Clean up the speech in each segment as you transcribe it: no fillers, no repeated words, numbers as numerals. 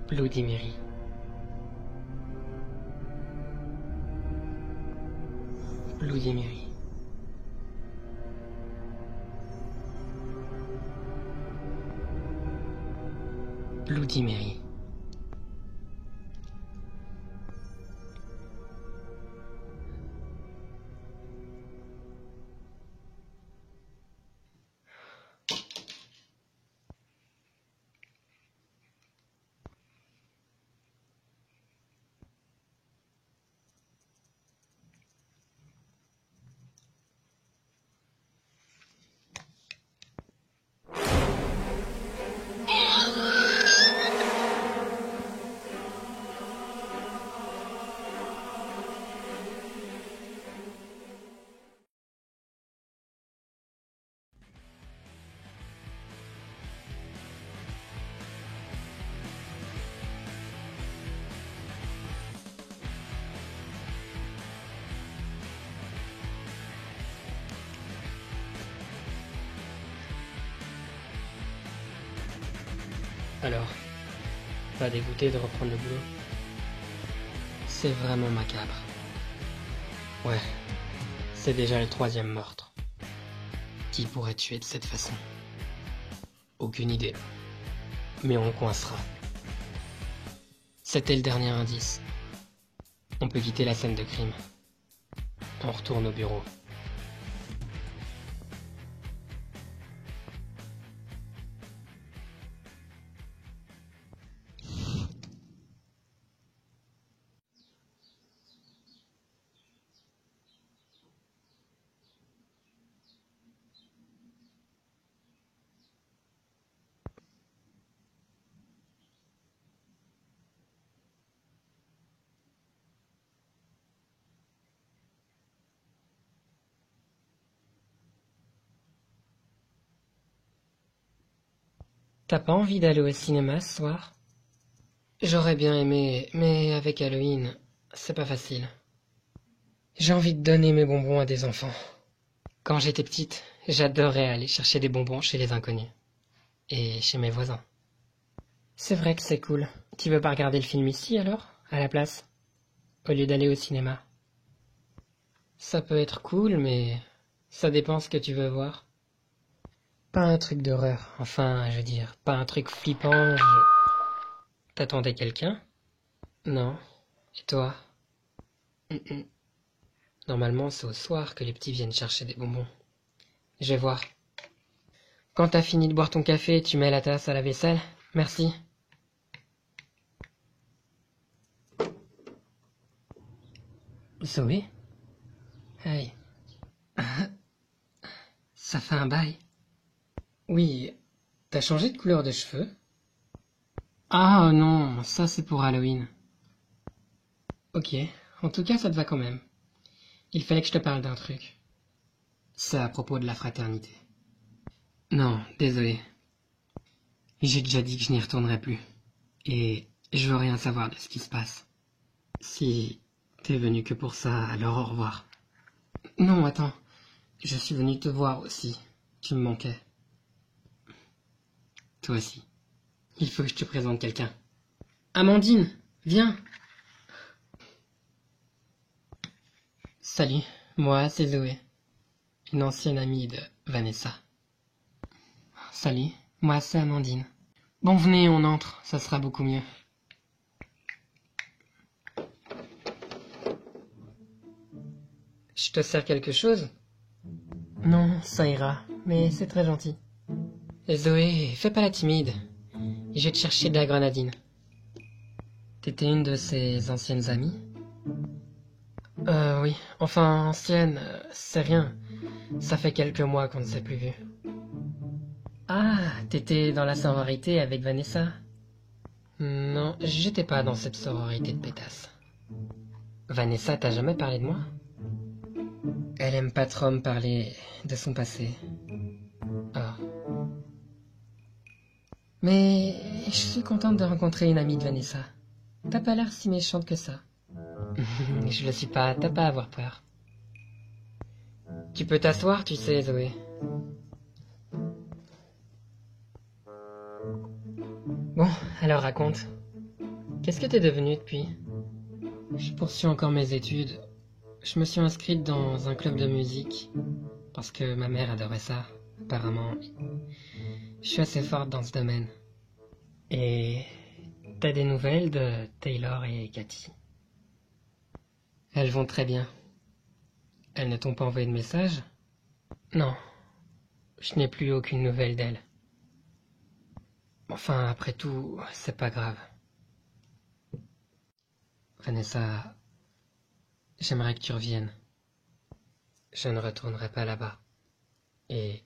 Bloody Mary. Bloody Mary. Bloody Mary. Alors, pas dégoûté de reprendre le boulot? C'est vraiment macabre. Ouais, c'est déjà le 3e meurtre. Qui pourrait tuer de cette façon? Aucune idée. Mais on coincera. C'était le dernier indice. On peut quitter la scène de crime. On retourne au bureau. T'as pas envie d'aller au cinéma ce soir? J'aurais bien aimé, mais avec Halloween, c'est pas facile. J'ai envie de donner mes bonbons à des enfants. Quand j'étais petite, j'adorais aller chercher des bonbons chez les inconnus. Et chez mes voisins. C'est vrai que c'est cool. Tu veux pas regarder le film ici alors, à la place? Au lieu d'aller au cinéma? Ça peut être cool, mais ça dépend ce que tu veux voir. Pas un truc d'horreur, enfin, je veux dire, pas un truc flippant. T'attendais quelqu'un? Non. Et toi? Normalement, c'est au soir que les petits viennent chercher des bonbons. Je vais voir. Quand t'as fini de boire ton café, tu mets la tasse à la vaisselle? Merci. Zoé? Hey. Ça fait un bail. Oui, t'as changé de couleur de cheveux? Ah non, ça c'est pour Halloween. Ok, en tout cas ça te va quand même. Il fallait que je te parle d'un truc. C'est à propos de la fraternité. Non, désolé. J'ai déjà dit que je n'y retournerai plus. Et je veux rien savoir de ce qui se passe. Si t'es venu que pour ça, alors au revoir. Non, attends. Je suis venu te voir aussi. Tu me manquais. Toi aussi. Il faut que je te présente quelqu'un. Amandine, viens. Salut, moi c'est Zoé. Une ancienne amie de Vanessa. Salut, moi c'est Amandine. Bon, venez, on entre, ça sera beaucoup mieux. Je te sers quelque chose? Non, ça ira, mais c'est très gentil. Zoé, fais pas la timide. Je vais te chercher de la grenadine. T'étais une de ses anciennes amies? Oui. Enfin, ancienne, c'est rien. Ça fait quelques mois qu'on ne s'est plus vu. Ah, t'étais dans la sororité avec Vanessa? Non, j'étais pas dans cette sororité de pétasses. Vanessa t'a jamais parlé de moi? Elle aime pas trop me parler de son passé. Ah. Mais je suis contente de rencontrer une amie de Vanessa. T'as pas l'air si méchante que ça. Je le suis pas, t'as pas à avoir peur. Tu peux t'asseoir, tu sais, Zoé. Bon, alors raconte. Qu'est-ce que t'es devenue depuis? Je poursuis encore mes études. Je me suis inscrite dans un club de musique parce que ma mère adorait ça, apparemment. Je suis assez forte dans ce domaine. Et t'as des nouvelles de Taylor et Cathy? Elles vont très bien. Elles ne t'ont pas envoyé de message? Non, je n'ai plus aucune nouvelle d'elles. Enfin, après tout, c'est pas grave. Vanessa, j'aimerais que tu reviennes. Je ne retournerai pas là-bas. Et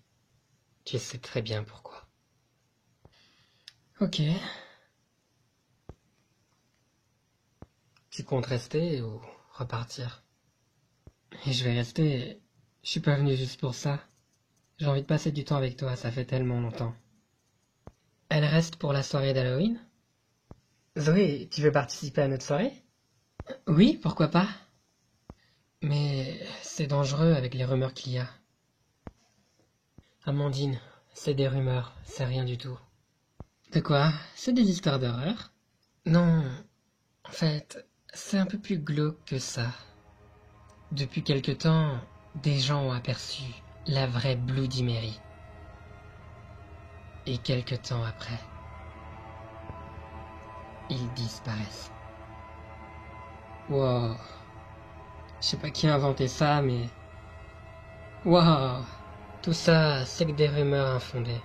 tu sais très bien pourquoi. Ok. Tu comptes rester ou repartir? Et je vais rester. Je suis pas venu juste pour ça. J'ai envie de passer du temps avec toi, ça fait tellement longtemps. Elle reste pour la soirée d'Halloween? Zoé, tu veux participer à notre soirée? Oui, pourquoi pas? Mais c'est dangereux avec les rumeurs qu'il y a. Amandine, c'est des rumeurs, c'est rien du tout. De quoi? C'est des histoires d'horreur? Non, en fait, c'est un peu plus glauque que ça. Depuis quelque temps, des gens ont aperçu la vraie Bloody Mary. Et quelque temps après, ils disparaissent. Wow. Je sais pas qui a inventé ça, mais... Wow. Tout ça, c'est que des rumeurs infondées.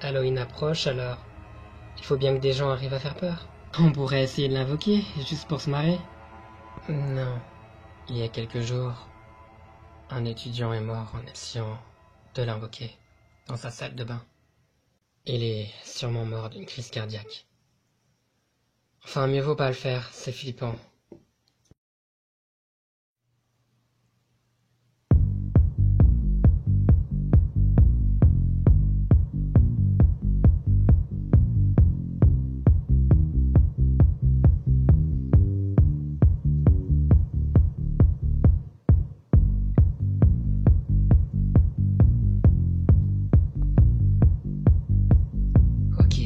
Halloween approche, alors... il faut bien que des gens arrivent à faire peur. On pourrait essayer de l'invoquer, juste pour se marrer. Non. Il y a quelques jours, un étudiant est mort en essayant de l'invoquer dans sa salle de bain. Il est sûrement mort d'une crise cardiaque. Enfin, mieux vaut pas le faire, c'est flippant. Ok.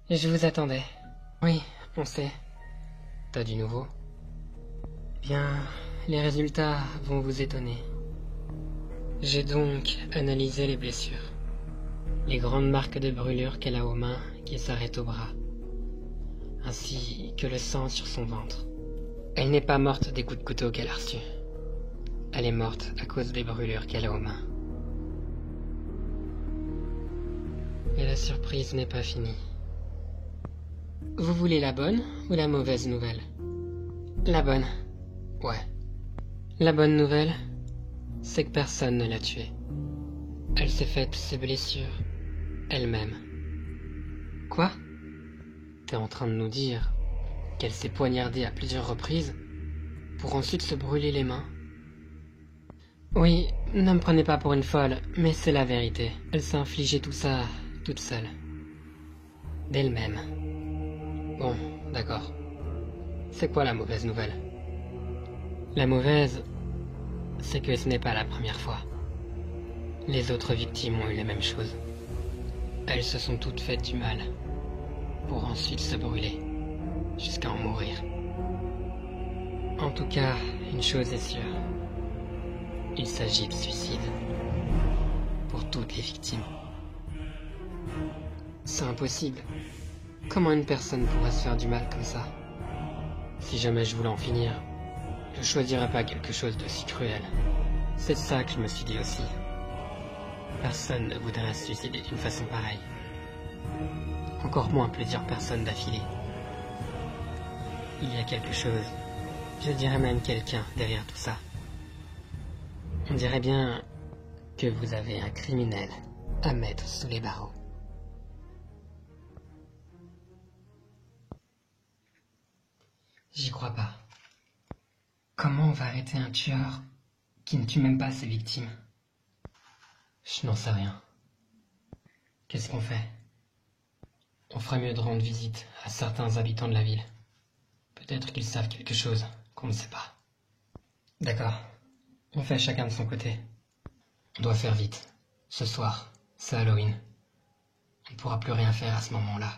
Je vous attendais. Oui, on sait. T'as du nouveau? Bien, les résultats vont vous étonner. J'ai donc analysé les blessures. Les grandes marques de brûlure qu'elle a aux mains qui s'arrêtent au bras, ainsi que le sang sur son ventre. Elle n'est pas morte des coups de couteau qu'elle a reçus. Elle est morte à cause des brûlures qu'elle a aux mains. Et la surprise n'est pas finie. Vous voulez la bonne ou la mauvaise nouvelle? La bonne. Ouais. La bonne nouvelle, c'est que personne ne l'a tuée. Elle s'est faite ses blessures, elle-même. Quoi? T'es en train de nous dire qu'elle s'est poignardée à plusieurs reprises pour ensuite se brûler les mains? Oui, ne me prenez pas pour une folle, mais c'est la vérité. Elle s'est infligé tout ça toute seule. D'elle-même. Bon, d'accord. C'est quoi la mauvaise nouvelle? La mauvaise, c'est que ce n'est pas la première fois. Les autres victimes ont eu la même chose. Elles se sont toutes faites du mal, pour ensuite se brûler, jusqu'à en mourir. En tout cas, une chose est sûre. Il s'agit de suicide. Pour toutes les victimes. C'est impossible. Comment une personne pourrait se faire du mal comme ça? Si jamais je voulais en finir, je choisirais pas quelque chose d'aussi cruel. C'est ça que je me suis dit aussi. Personne ne voudrait se suicider d'une façon pareille. Encore moins plusieurs personnes d'affilée. Il y a quelque chose, je dirais même quelqu'un derrière tout ça. On dirait bien que vous avez un criminel à mettre sous les barreaux. J'y crois pas. Comment on va arrêter un tueur qui ne tue même pas ses victimes? Je n'en sais rien. Qu'est-ce qu'on fait? On ferait mieux de rendre visite à certains habitants de la ville. Peut-être qu'ils savent quelque chose qu'on ne sait pas. D'accord. On fait chacun de son côté. On doit faire vite. Ce soir, c'est Halloween. On ne pourra plus rien faire à ce moment-là.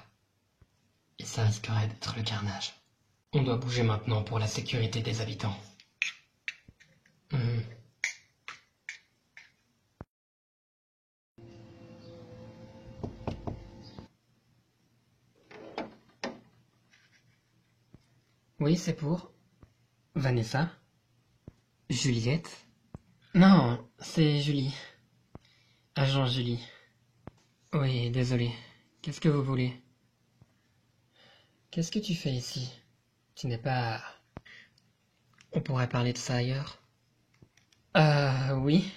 Et ça risquerait d'être le carnage. On doit bouger maintenant pour la sécurité des habitants. Oui, c'est pour... Vanessa? Juliette? Non, c'est Julie. Agent Julie. Oui, désolé. Qu'est-ce que vous voulez? Qu'est-ce que tu fais ici? Tu n'es pas... On pourrait parler de ça ailleurs? Oui.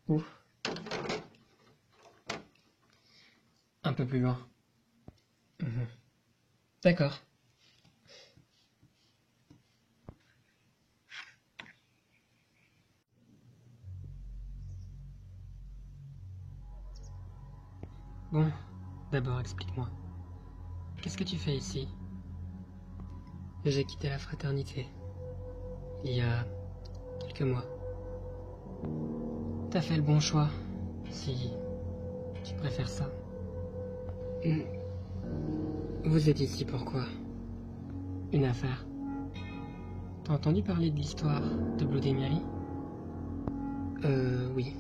Où? Un peu plus loin. D'accord. Bon, d'abord explique-moi. Qu'est-ce que tu fais ici? J'ai quitté la fraternité. Il y a quelques mois. T'as fait le bon choix, si tu préfères ça. Vous êtes ici pourquoi? Une affaire. T'as entendu parler de l'histoire de Bloody Mary? Oui.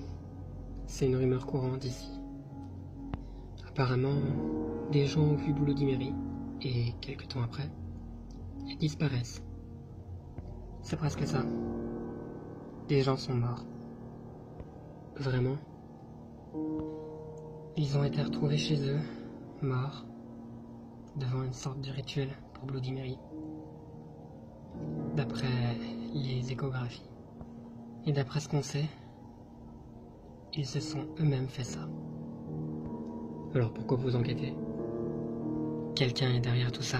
C'est une rumeur courante ici. Apparemment, des gens ont vu Bloody Mary, et quelques temps après, ils disparaissent. C'est presque ça. Des gens sont morts. Vraiment. Ils ont été retrouvés chez eux, morts, devant une sorte de rituel pour Bloody Mary. D'après les échographies. Et d'après ce qu'on sait, ils se sont eux-mêmes fait ça. Alors pourquoi vous enquêtez? Quelqu'un est derrière tout ça.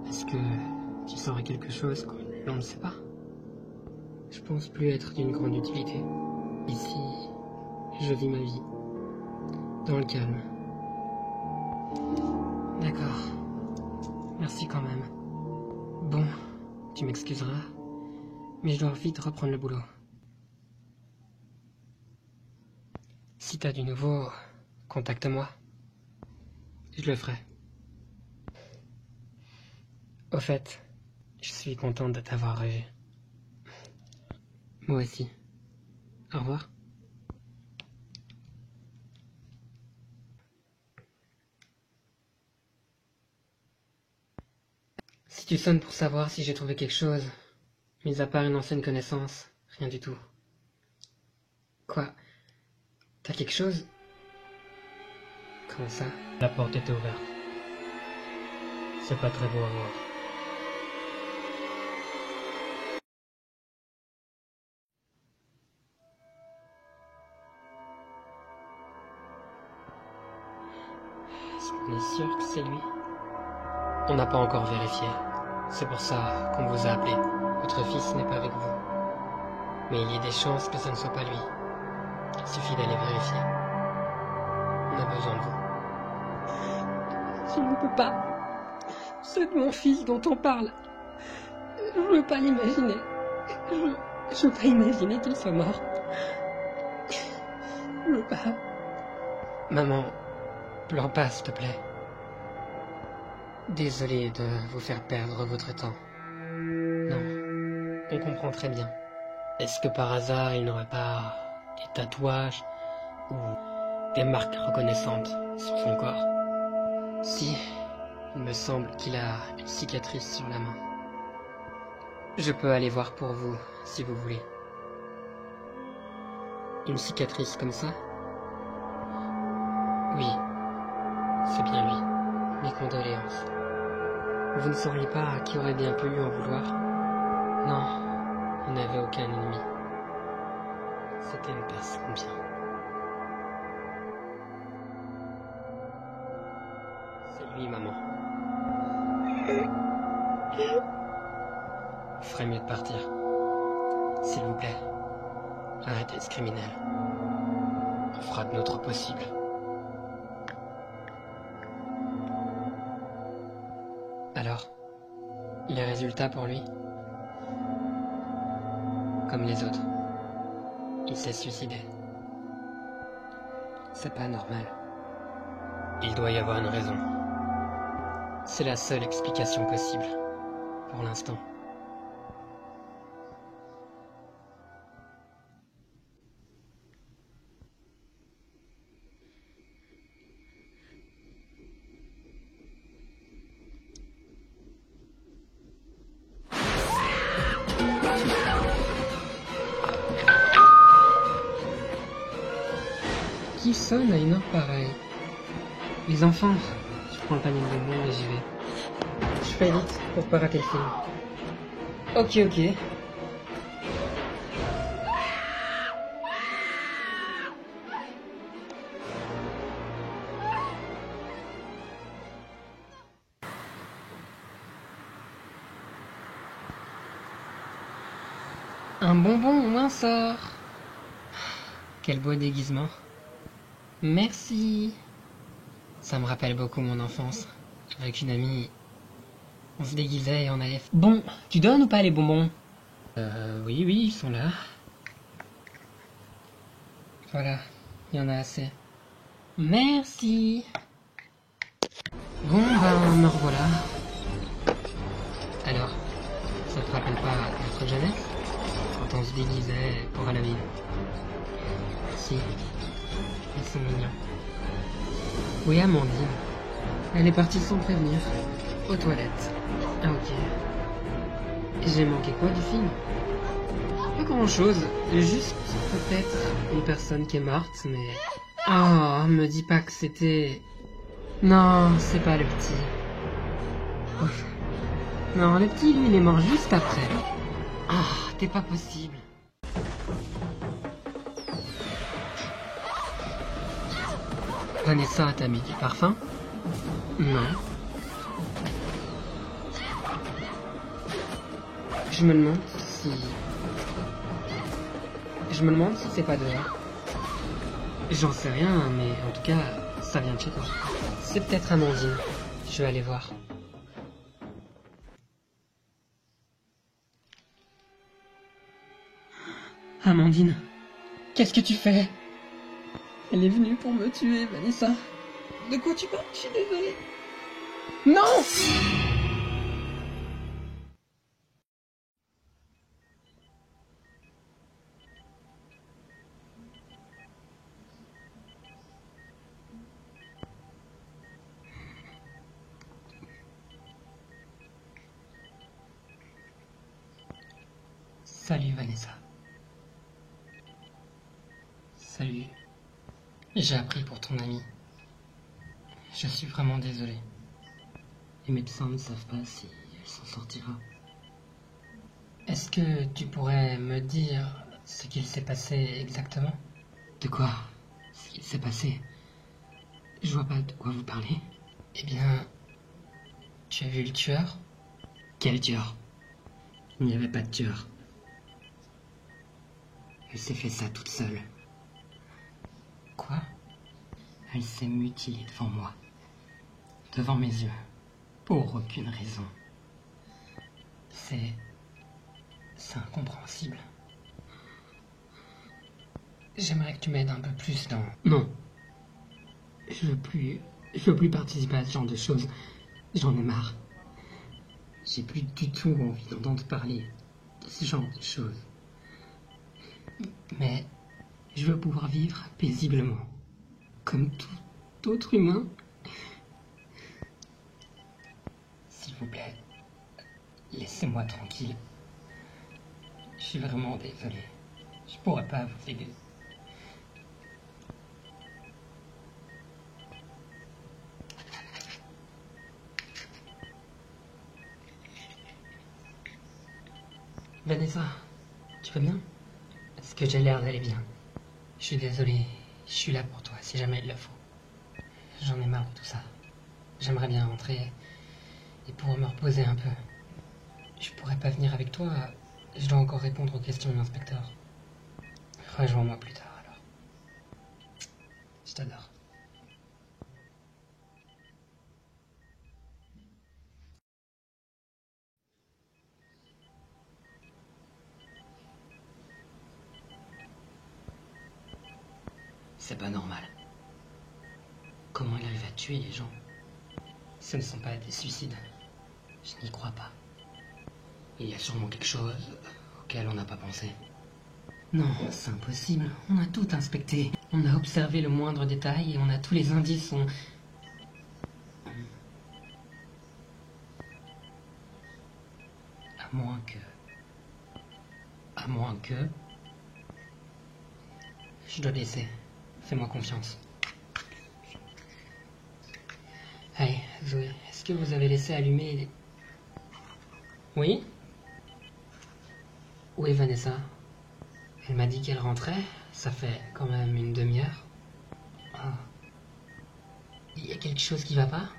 Est-ce que tu saurais quelque chose que l'on ne sait pas? Je pense plus être d'une grande utilité. Ici, je vis ma vie. Dans le calme. D'accord. Merci quand même. Bon, tu m'excuseras, mais je dois vite reprendre le boulot. Si t'as du nouveau, contacte-moi. Je le ferai. Au fait, je suis contente de t'avoir revu. Moi aussi. Au revoir. Si tu sonnes pour savoir si j'ai trouvé quelque chose, mis à part une ancienne connaissance, rien du tout. Quoi? T'as quelque chose? Comment ça? La porte était ouverte. C'est pas très beau à voir. Est-ce qu'on est sûr que c'est lui? On n'a pas encore vérifié. C'est pour ça qu'on vous a appelé. Votre fils n'est pas avec vous. Mais il y a des chances que ce ne soit pas lui. Il suffit d'aller vérifier. On a besoin de vous. Je ne peux pas. C'est mon fils dont on parle. Je veux pas l'imaginer. Je veux pas imaginer qu'il soit mort. Je veux pas. Maman, pleure pas, s'il te plaît. Désolé de vous faire perdre votre temps. Non, on comprend très bien. Est-ce que par hasard il n'aurait pas des tatouages ou des marques reconnaissantes sur son corps? Si, il me semble qu'il a une cicatrice sur la main. Je peux aller voir pour vous, si vous voulez. Une cicatrice comme ça? Oui, c'est bien lui. Mes condoléances. Vous ne sauriez pas à qui aurait bien pu lui en vouloir? Non, il n'avait aucun ennemi. C'était une personne bien. C'est lui, maman. Il ferait mieux de partir. S'il vous plaît, arrêtez ce criminel. On fera de notre possible. Alors, les résultats pour lui? Comme les autres. Il s'est suicidé. C'est pas normal. Il doit y avoir une raison. C'est la seule explication possible, pour l'instant. Qui sonne à une heure pareille? Les enfants. Je prends le panier de bonbons et j'y vais. Je fais vite pour pas rater le film. Ok. Un bonbon ou un sort? Quel beau déguisement. Merci. Ça me rappelle beaucoup mon enfance. Avec une amie, on se déguisait et on allait... Bon, tu donnes ou pas les bonbons? Oui, ils sont là. Voilà, il y en a assez. Merci. Bon, ben, me revoilà. Alors, ça te rappelle pas notre jeunesse? Quand on se déguisait pour Halloween? Si, ils sont mignons. Oui, Amandine. Elle est partie sans prévenir. Aux toilettes. Ah, ok. Et j'ai manqué quoi du film? Pas grand chose. Juste, peut-être, une personne qui est morte, mais... Oh, me dis pas que c'était... Non, c'est pas le petit. Ouf. Non, le petit, lui, il est mort juste après. Ah, t'es pas possible. Vanessa, t'as mis du parfum? Non. Je me demande si c'est pas dehors. J'en sais rien, mais en tout cas, ça vient de chez toi. C'est peut-être Amandine. Je vais aller voir. Amandine, qu'est-ce que tu fais? Elle est venue pour me tuer, Vanessa. De quoi tu parles? Je suis désolée. Non! Salut, Vanessa. Salut. J'ai appris pour ton ami. Je suis vraiment désolé. Les médecins ne savent pas si elle s'en sortira. Est-ce que tu pourrais me dire ce qu'il s'est passé exactement? De quoi? Ce qu'il s'est passé? Je vois pas de quoi vous parlez. Eh bien, tu as vu le tueur? Quel tueur? Il n'y avait pas de tueur. Elle s'est fait ça toute seule. Quoi? Elle s'est mutilée devant moi. Devant mes yeux. Pour aucune raison. C'est incompréhensible. J'aimerais que tu m'aides un peu plus dans... Non. Je veux plus participer à ce genre de choses. J'en ai marre. J'ai plus du tout envie d'entendre parler de ce genre de choses. Mais je veux pouvoir vivre paisiblement. Comme tout autre humain. S'il vous plaît, laissez-moi tranquille. Je suis vraiment désolé. Je pourrais pas vous aider. Vanessa, tu vas bien? Est-ce que j'ai l'air d'aller bien? Je suis désolé, je suis là pour toi si jamais il le faut. J'en ai marre de tout ça. J'aimerais bien rentrer et pouvoir me reposer un peu. Je pourrais pas venir avec toi, je dois encore répondre aux questions de l'inspecteur. Rejoins-moi plus tard alors. Je t'adore. C'est pas normal. Comment il arrive à tuer les gens? Ce ne sont pas des suicides. Je n'y crois pas. Il y a sûrement quelque chose auquel on n'a pas pensé. Non, c'est impossible. On a tout inspecté. On a observé le moindre détail et on a tous les indices. À moins que... À moins que... Je dois te laisser. Fais-moi confiance. Hey, Zoé, est-ce que vous avez laissé allumer les... Oui? Où est Vanessa? Elle m'a dit qu'elle rentrait. Ça fait quand même une demi-heure. Ah. Il y a quelque chose qui va pas?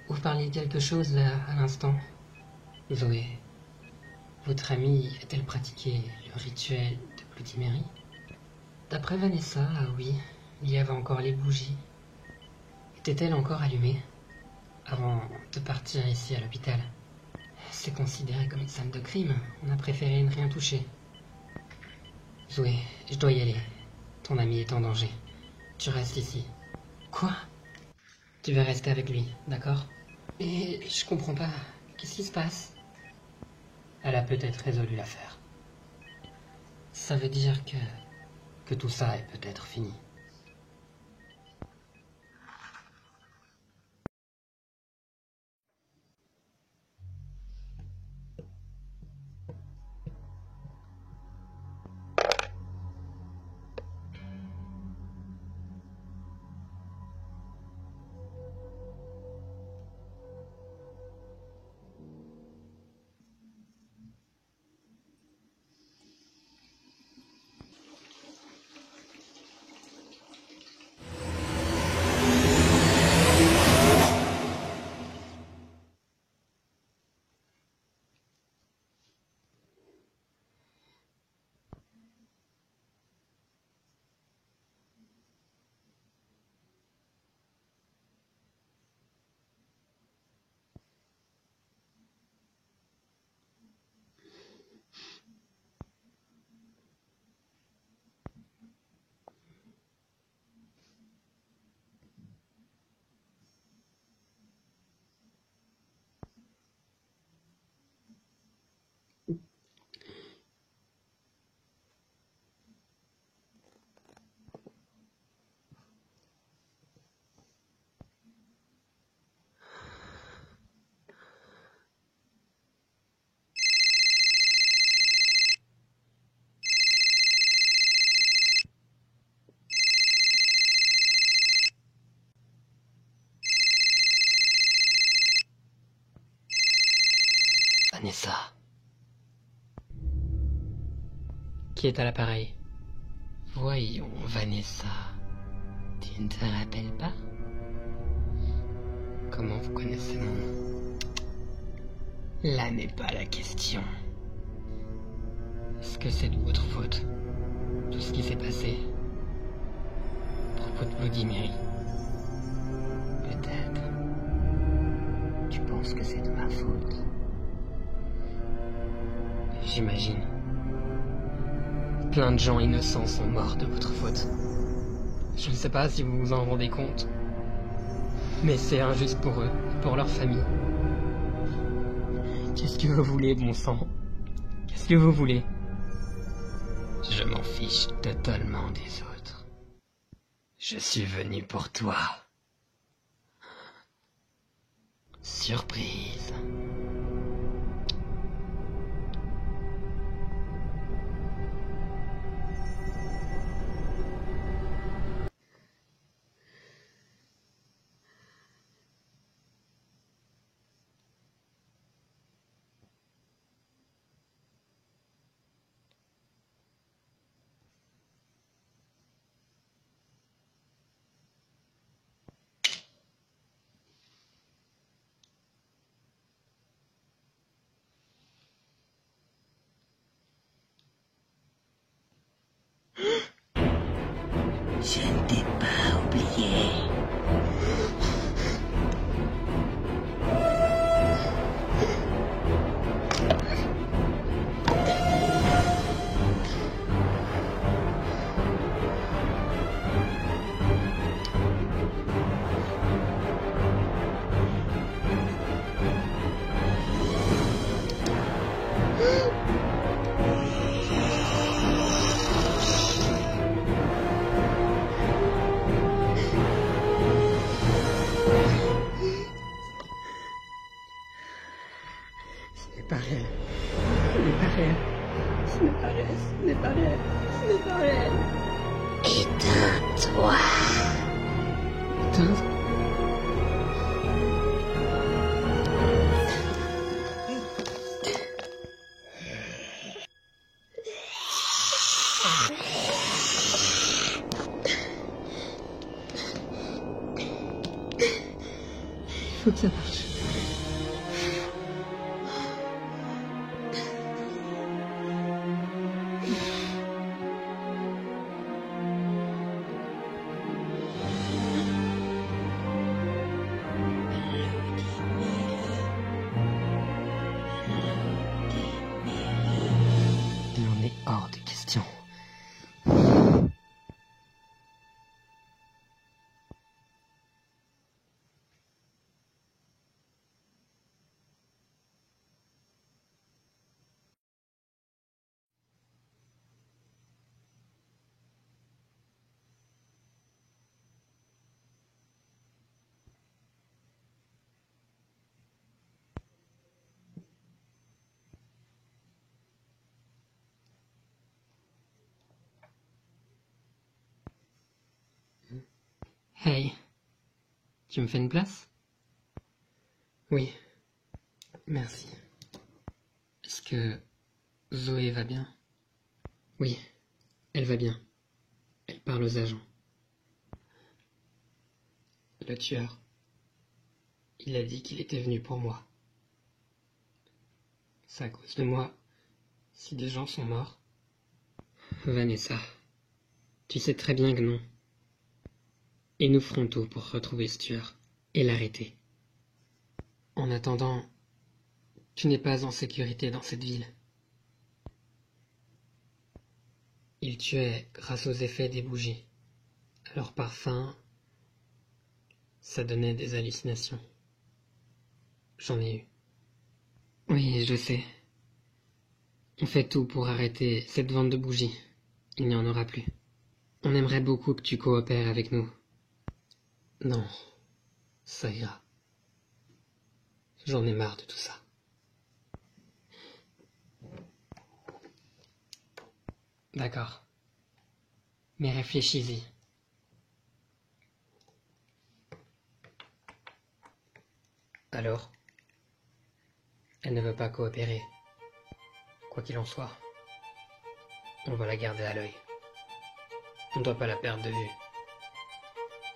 Vous parliez de quelque chose là, à l'instant? Zoé, votre amie a-t-elle pratiqué le rituel de Bloody Mary? D'après Vanessa, ah oui, il y avait encore les bougies. Étaient-elles encore allumées avant de partir ici à l'hôpital? C'est considéré comme une scène de crime. On a préféré ne rien toucher. Zoé, je dois y aller. Ton ami est en danger. Tu restes ici. Quoi? Tu vas rester avec lui, d'accord? Et je comprends pas. Qu'est-ce qui se passe? Elle a peut-être résolu l'affaire. Ça veut dire que tout ça est peut-être fini. Vanessa. Qui est à l'appareil? Voyons, Vanessa. Tu ne te rappelles pas? Comment vous connaissez mon nom? Là n'est pas la question. Est-ce que c'est de votre faute, tout ce qui s'est passé à propos de Bloody Mary? Peut-être. Tu penses que c'est de ma faute? J'imagine. Plein de gens innocents sont morts de votre faute. Je ne sais pas si vous vous en rendez compte, mais c'est injuste pour eux, pour leur famille. Qu'est-ce que vous voulez, bon sang? Qu'est-ce que vous voulez? Je m'en fiche totalement des autres. Je suis venu pour toi. Surprise. Je ne t'ai pas oublié. Ce n'est pas réel. Ce n'est pas réel. Ce n'est pas réel. Ce n'est pas réel. Ce n'est pas réel. Éteins-toi. Éteindre. Il faut que ça marche. Il en est hors de question. Hey, tu me fais une place? Oui, merci. Est-ce que Zoé va bien? Oui, elle va bien. Elle parle aux agents. Le tueur, il a dit qu'il était venu pour moi. C'est à cause de moi si des gens sont morts. Vanessa, tu sais très bien que non. Et nous ferons tout pour retrouver ce tueur et l'arrêter. En attendant, tu n'es pas en sécurité dans cette ville. Il tuait grâce aux effets des bougies. Leur parfum, ça donnait des hallucinations. J'en ai eu. Oui, je sais. On fait tout pour arrêter cette vente de bougies. Il n'y en aura plus. On aimerait beaucoup que tu coopères avec nous. Non, ça ira. J'en ai marre de tout ça. D'accord. Mais réfléchis-y. Alors, elle ne veut pas coopérer. Quoi qu'il en soit, on va la garder à l'œil. On ne doit pas la perdre de vue.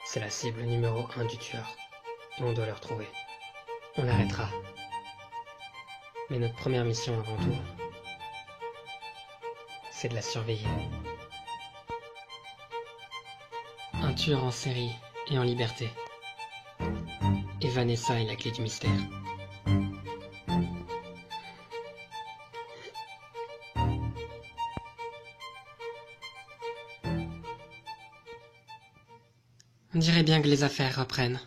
C'est la cible numéro 1 du tueur, et on doit le retrouver. On l'arrêtera. Mais notre première mission avant tout, c'est de la surveiller. Un tueur en série et en liberté. Et Vanessa est la clé du mystère. On dirait bien que les affaires reprennent.